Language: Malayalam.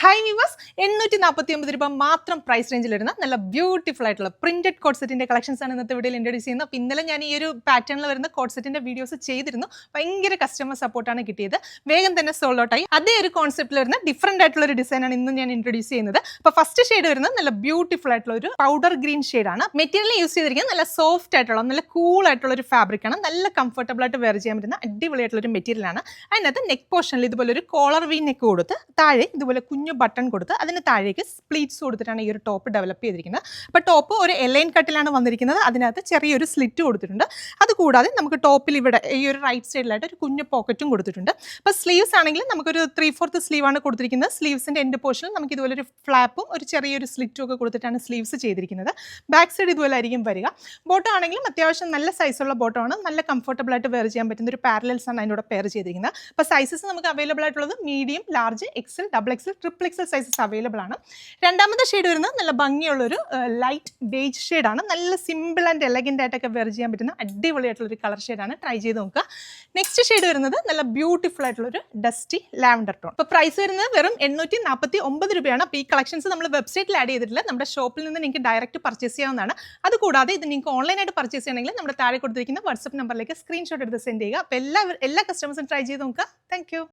ഹൈ വിവേഴ്സ് 849 രൂപ മാത്രം പ്രൈസ് റേഞ്ചിൽ വരുന്ന നല്ല ബ്യൂട്ടിഫുൾ ആയിട്ടുള്ള പ്രിന്റഡ് കോഡ് സെറ്റിന്റെ കളക്ഷൻസ് ആണ് ഇന്നത്തെ വീഡിയോയിൽ ഇൻട്രൊഡ്യൂസ് ചെയ്യുന്നത്. അപ്പോൾ ഇന്നലെ ഞാൻ ഈ ഒരു പാറ്റേണിൽ വരുന്ന കോഡ് സെറ്റിന്റെ വീഡിയോസ് ചെയ്തിരുന്നു. ഭയങ്കര കസ്റ്റമർ സപ്പോർട്ടാണ് കിട്ടിയത്. വേഗം തന്നെ സോൾഡ് ഔട്ട് ആയി. അതേ ഒരു കോൺസെപ്റ്റിൽ വരുന്ന ഡിഫറെന്റ് ആയിട്ടുള്ള ഒരു ഡിസൈനാണ് ഇന്ന് ഞാൻ ഇൻട്രൊഡ്യൂസ് ചെയ്യുന്നത്. അപ്പോൾ ഫസ്റ്റ് ഷെയ്ഡ് വരുന്നത് നല്ല ബ്യൂട്ടിഫുൾ ആയിട്ടുള്ള ഒരു പൗഡർ ഗ്രീൻ ഷെയ്ഡാണ്. മെറ്റീരിയൽ യൂസ് ചെയ്തിരിക്കുന്നത് നല്ല സോഫ്റ്റ് ആയിട്ടുള്ള നല്ല കൂൾ ആയിട്ടുള്ള ഒരു ഫാബ്രിക് ആണ്. നല്ല കംഫർട്ടബിൾ ആയിട്ട് വെയർ ചെയ്യാൻ പറ്റുന്ന അടിപൊളിയായിട്ടുള്ള ഒരു മെറ്റീരിയൽ ആണ്. അതിനകത്ത് നെക്ക് പോർഷനിൽ ഇതുപോലെ ഒരു കോളർ വി നെക്ക് കൊടുത്ത് താഴെ ഇതുപോലെ കുഞ്ഞു ബട്ടൺ കൊടുത്ത് അതിന് താഴേക്ക് സ്പ്ലീറ്റ്സ് കൊടുത്തിട്ടാണ് ഈ ഒരു ടോപ്പ് ഡെവലപ്പ് ചെയ്തിരിക്കുന്നത്. അപ്പോൾ ടോപ്പ് ഒരു എലൈൻ കട്ടിലാണ് വന്നിരിക്കുന്നത്. അതിനകത്ത് ചെറിയൊരു സ്ലിറ്റ് കൊടുത്തിട്ടുണ്ട്. അതുകൂടാതെ നമുക്ക് ടോപ്പിൽ ഇവിടെ ഈ ഒരു റൈറ്റ് സൈഡിലായിട്ട് ഒരു കുഞ്ഞു പോക്കറ്റും കൊടുത്തിട്ടുണ്ട്. അപ്പോൾ സ്ലീവ്സ് ആണെങ്കിൽ നമുക്കൊരു 3/4 സ്ലീവാണ് കൊടുത്തിരിക്കുന്നത്. സ്ലീവ്സിൻ്റെ എൻഡ് പോർഷനിൽ നമുക്ക് ഇതുപോലെ ഒരു ഫ്ലാപ്പും ഒരു ചെറിയൊരു സ്ലിറ്റും ഒക്കെ കൊടുത്തിട്ടാണ് സ്ലീവ്സ് ചെയ്തിരിക്കുന്നത്. ബാക്ക് സൈഡ് ഇതുപോലെ ആയിരിക്കും വരിക. ബോട്ടം ആണെങ്കിലും അത്യാവശ്യം നല്ല സൈസുള്ള ബോട്ടമാണ്. നല്ല കംഫർട്ടബിൾ ആയിട്ട് വെയർ ചെയ്യാൻ പറ്റുന്ന ഒരു പാരലൽസ് ആണ് അതിൻ്റെ കൂടെ പെയർ ചെയ്തിരിക്കുന്നത്. അപ്പോൾ സൈസസ് നമുക്ക് അവൈലബിൾ ആയിട്ടുള്ളത് medium, large, XL, double XL, triple XL sizes available ആണ്. രണ്ടാമത്തെ ഷെയ്ഡ് വരുന്നത് നല്ല ഭംഗിയുള്ളൊരു ലൈറ്റ് ബേജ് ഷെയ്ഡാണ്. നല്ല സിമ്പിൾ ആൻഡ് എലഗൻ്റ് ആയിട്ടൊക്കെ വെയർ ചെയ്യാൻ പറ്റുന്ന അടിപൊളിയായിട്ടുള്ളൊരു കളർ ഷെയ്ഡാണ്. ട്രൈ ചെയ്ത് നോക്കുക. നെക്സ്റ്റ് ഷെയ്ഡ് വരുന്നത് നല്ല ബ്യൂട്ടിഫുൾ ആയിട്ടുള്ളൊരു ഡസ്റ്റി ലാവൻഡർ ടോൺ. അപ്പോൾ പ്രൈസ് വരുന്നത് വെറും 849 രൂപയാണ്. അപ്പോൾ ഈ കളക്ഷൻസ് നമ്മൾ വെബ്സൈറ്റിൽ ആഡ് ചെയ്തിട്ടില്ല. നമ്മുടെ ഷോപ്പിൽ നിന്ന് നിങ്ങൾക്ക് ഡയറക്റ്റ് പർച്ചേസ് ചെയ്യാവുന്നതാണ്. അതുകൂടാതെ ഇത് നിങ്ങൾക്ക് ഓൺലൈനായിട്ട് പർച്ചേസ് ചെയ്യണമെങ്കിൽ നമ്മുടെ താഴെ കൊടുത്തിരിക്കുന്ന വാട്സ്ആപ്പ് നമ്പറിലേക്ക് സ്ക്രീൻഷോട്ട് എടുത്ത് സെൻഡ് ചെയ്യുക. അപ്പോൾ എല്ലാ കസ്റ്റമേഴ്സും ട്രൈ ചെയ്ത് നോക്കുക. താങ്ക്